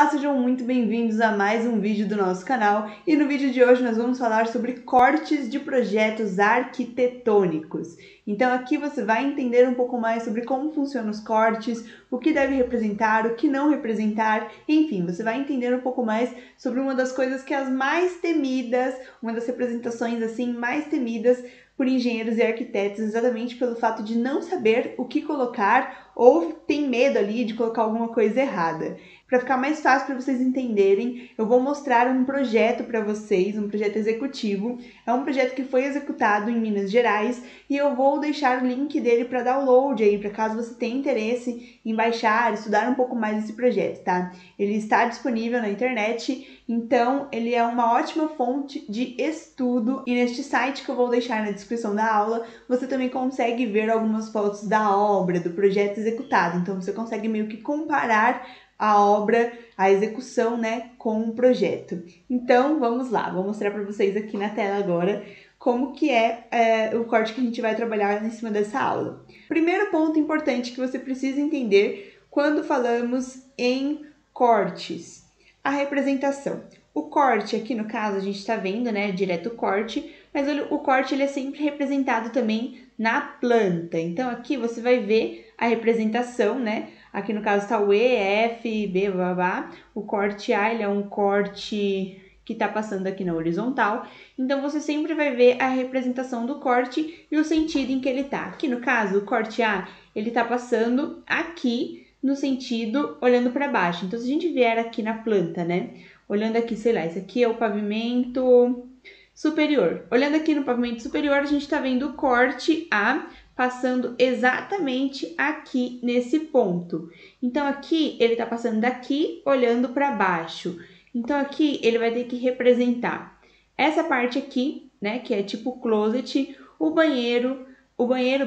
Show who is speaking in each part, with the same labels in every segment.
Speaker 1: Olá, sejam muito bem-vindos a mais um vídeo do nosso canal e no vídeo de hoje nós vamos falar sobre cortes de projetos arquitetônicos. Então aqui você vai entender um pouco mais sobre como funcionam os cortes, o que deve representar, o que não representar, enfim, você vai entender um pouco mais sobre uma das coisas que é as mais temidas, uma das representações assim mais temidas por engenheiros e arquitetos, exatamente pelo fato de não saber o que colocar ou tem medo ali de colocar alguma coisa errada. Para ficar mais fácil para vocês entenderem, eu vou mostrar um projeto para vocês, um projeto executivo. É um projeto que foi executado em Minas Gerais e eu vou deixar o link dele para download aí, para caso você tenha interesse em baixar, estudar um pouco mais desse projeto, tá? Ele está disponível na internet, então ele é uma ótima fonte de estudo e neste site que eu vou deixar na descrição da aula, você também consegue ver algumas fotos da obra, do projeto executado, então você consegue meio que comparar a obra, a execução, né, com o projeto. Então, vamos lá, vou mostrar para vocês aqui na tela agora como que é o corte que a gente vai trabalhar em cima dessa aula. Primeiro ponto importante que você precisa entender quando falamos em cortes, a representação. O corte aqui no caso a gente está vendo, né, direto corte, mas o corte ele é sempre representado também na planta. Então aqui você vai ver a representação, né? Aqui no caso está o E, F, B, blá, blá, blá. O corte A ele é um corte que está passando aqui na horizontal. Então você sempre vai ver a representação do corte e o sentido em que ele está. Aqui no caso o corte A ele está passando aqui no sentido olhando para baixo. Então se a gente vier aqui na planta, né? Olhando aqui, sei lá, esse aqui é o pavimento superior. Olhando aqui no pavimento superior, a gente está vendo o corte A passando exatamente aqui nesse ponto. Então, aqui ele está passando daqui, olhando para baixo. Então, aqui ele vai ter que representar essa parte aqui, né, que é tipo closet, o banheiro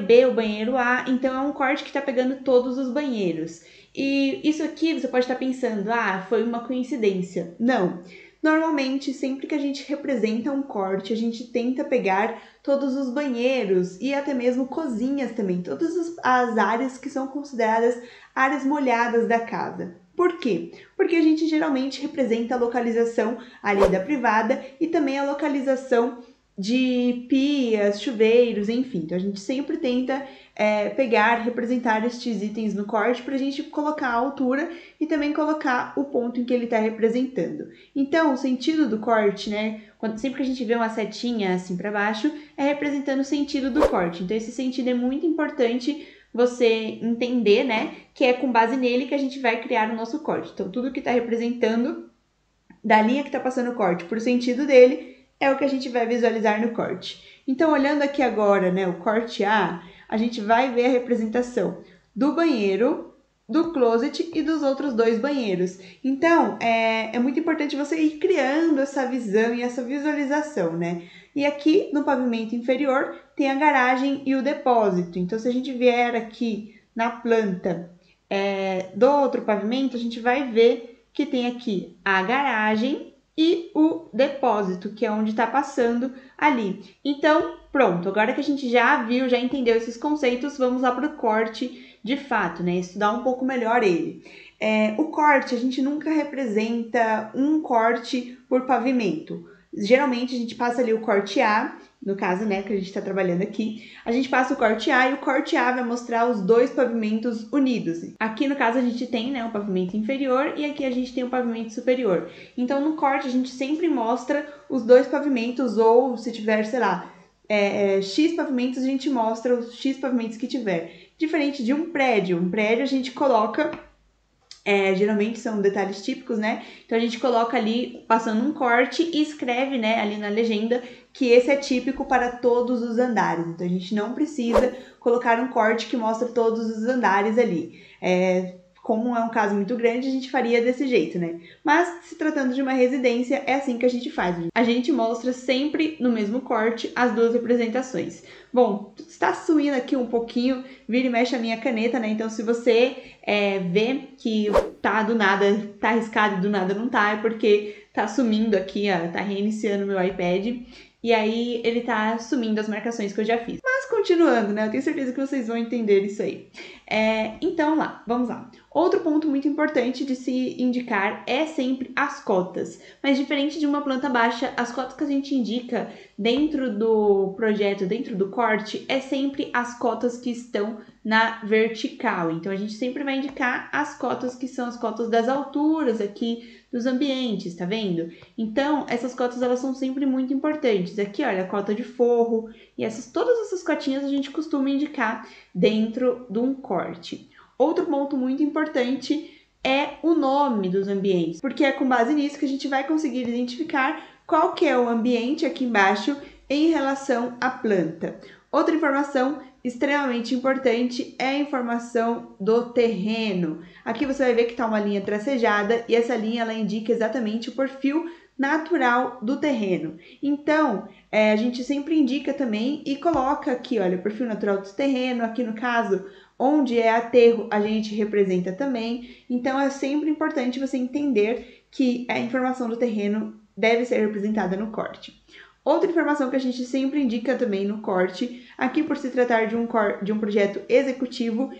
Speaker 1: B, o banheiro A. Então, é um corte que está pegando todos os banheiros. E isso aqui você pode estar pensando, ah, foi uma coincidência. Não. Normalmente, sempre que a gente representa um corte, a gente tenta pegar todos os banheiros e até mesmo cozinhas também, todas as áreas que são consideradas áreas molhadas da casa. Por quê? Porque a gente geralmente representa a localização ali da privada e também a localização de pias, chuveiros, enfim. Então a gente sempre tenta pegar, representar estes itens no corte para a gente colocar a altura e também colocar o ponto em que ele está representando. Então o sentido do corte, né? Sempre que a gente vê uma setinha assim para baixo, é representando o sentido do corte. Então esse sentido é muito importante você entender, né? Que é com base nele que a gente vai criar o nosso corte. Então tudo que está representando da linha que está passando o corte por sentido dele é o que a gente vai visualizar no corte. Então, olhando aqui agora, né, o corte A, a gente vai ver a representação do banheiro, do closet e dos outros dois banheiros. Então, é muito importante você ir criando essa visão e essa visualização, né? E aqui no pavimento inferior tem a garagem e o depósito. Então, se a gente vier aqui na planta do outro pavimento, a gente vai ver que tem aqui a garagem e o depósito, que é onde está passando ali. Então, pronto, agora que a gente já viu, já entendeu esses conceitos, vamos lá para o corte de fato, né? Estudar um pouco melhor ele. O corte, a gente nunca representa um corte por pavimento. Geralmente a gente passa ali o corte A, no caso, né, que a gente está trabalhando aqui, a gente passa o corte A e o corte A vai mostrar os dois pavimentos unidos. Aqui no caso a gente tem, né, o pavimento inferior e aqui a gente tem o pavimento superior. Então no corte a gente sempre mostra os dois pavimentos ou se tiver, sei lá, X pavimentos a gente mostra os X pavimentos que tiver. Diferente de um prédio a gente coloca... geralmente são detalhes típicos, né? Então a gente coloca ali, passando um corte e escreve, né, ali na legenda que esse é típico para todos os andares. Então a gente não precisa colocar um corte que mostra todos os andares ali. Como é um caso muito grande, a gente faria desse jeito, né? Mas, se tratando de uma residência, é assim que a gente faz. A gente mostra sempre no mesmo corte as duas representações. Bom, está sumindo aqui um pouquinho, vira e mexe a minha caneta, né? Então, se você vê que tá do nada, tá arriscado e do nada não tá, é porque tá sumindo aqui, ó, tá reiniciando o meu iPad. e aí ele tá sumindo as marcações que eu já fiz. Mas continuando, né? Eu tenho certeza que vocês vão entender isso aí. Então vamos lá. Outro ponto muito importante de se indicar é sempre as cotas. Mas diferente de uma planta baixa, as cotas que a gente indica dentro do projeto, dentro do corte, é sempre as cotas que estão na vertical. Então a gente sempre vai indicar as cotas que são as cotas das alturas aqui dos ambientes, tá vendo? Então essas cotas elas são sempre muito importantes. Aqui, olha, a cota de forro e todas essas cotinhas a gente costuma indicar dentro de um corte. Outro ponto muito importante é o nome dos ambientes, porque é com base nisso que a gente vai conseguir identificar qual que é o ambiente aqui embaixo em relação à planta. Outra informação extremamente importante é a informação do terreno. Aqui você vai ver que está uma linha tracejada e essa linha ela indica exatamente o perfil natural do terreno. Então, a gente sempre indica também e coloca aqui, olha, o perfil natural do terreno, aqui no caso, onde é aterro, a gente representa também. Então, é sempre importante você entender que a informação do terreno deve ser representada no corte. Outra informação que a gente sempre indica também no corte, aqui por se tratar de um projeto executivo,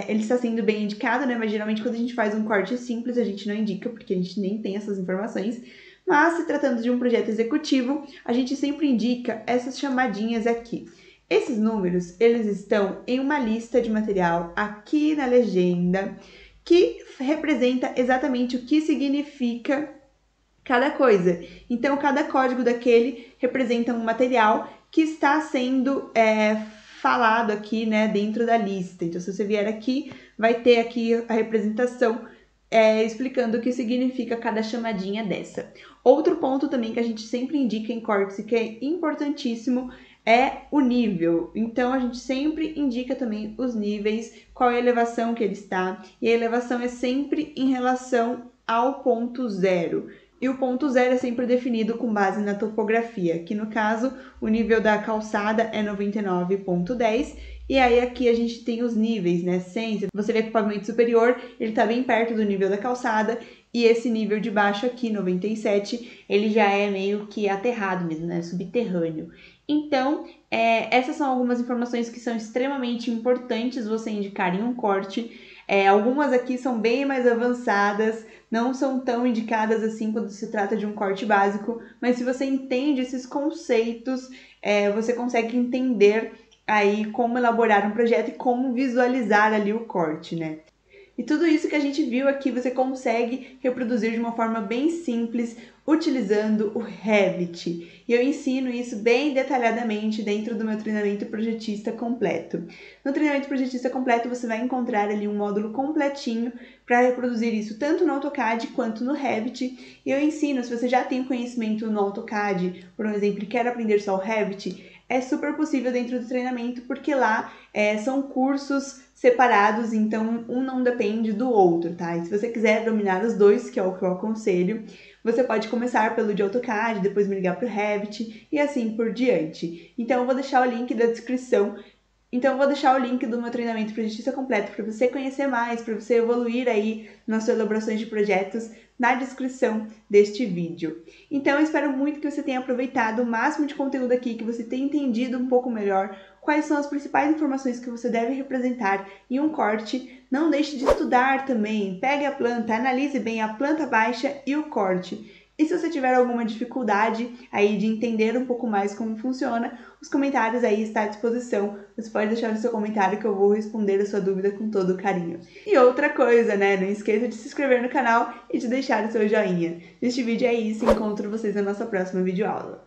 Speaker 1: ele está sendo bem indicado, né? Mas geralmente quando a gente faz um corte simples, a gente não indica, porque a gente nem tem essas informações. Mas se tratando de um projeto executivo, a gente sempre indica essas chamadinhas aqui. Esses números, eles estão em uma lista de material aqui na legenda, que representa exatamente o que significa cada coisa. Então, cada código daquele representa um material que está sendo falado aqui, né, dentro da lista. Então, se você vier aqui, vai ter aqui a representação explicando o que significa cada chamadinha dessa. Outro ponto também que a gente sempre indica em cortes e que é importantíssimo é o nível. Então, a gente sempre indica também os níveis, qual é a elevação que ele está. E a elevação é sempre em relação ao ponto zero. E o ponto zero é sempre definido com base na topografia, que no caso o nível da calçada é 99,10 e aí aqui a gente tem os níveis, né? 100, você vê que o pavimento superior ele tá bem perto do nível da calçada e esse nível de baixo aqui, 97, ele já é meio que aterrado mesmo, né? Subterrâneo. Então, essas são algumas informações que são extremamente importantes você indicar em um corte. Algumas aqui são bem mais avançadas, não são tão indicadas assim quando se trata de um corte básico, mas se você entende esses conceitos, você consegue entender aí como elaborar um projeto e como visualizar ali o corte, né? E tudo isso que a gente viu aqui você consegue reproduzir de uma forma bem simples, utilizando o Revit. E eu ensino isso bem detalhadamente dentro do meu treinamento projetista completo. No treinamento projetista completo você vai encontrar ali um módulo completinho para reproduzir isso tanto no AutoCAD quanto no Revit. E eu ensino, se você já tem conhecimento no AutoCAD, por exemplo, e quer aprender só o Revit, é super possível dentro do treinamento, porque lá são cursos separados, então um não depende do outro, tá? E se você quiser dominar os dois, que é o que eu aconselho, você pode começar pelo de AutoCAD, depois me ligar para o Revit e assim por diante. Então eu vou deixar o link da descrição. Então eu vou deixar o link do meu treinamento projetista completo para você conhecer mais, para você evoluir aí nas suas elaborações de projetos na descrição deste vídeo. Então eu espero muito que você tenha aproveitado o máximo de conteúdo aqui, que você tenha entendido um pouco melhor quais são as principais informações que você deve representar em um corte. Não deixe de estudar também, pegue a planta, analise bem a planta baixa e o corte. E se você tiver alguma dificuldade aí de entender um pouco mais como funciona, os comentários aí estão à disposição. Você pode deixar o seu comentário que eu vou responder a sua dúvida com todo o carinho. E outra coisa, né? Não esqueça de se inscrever no canal e de deixar o seu joinha. Este vídeo é isso, encontro vocês na nossa próxima videoaula.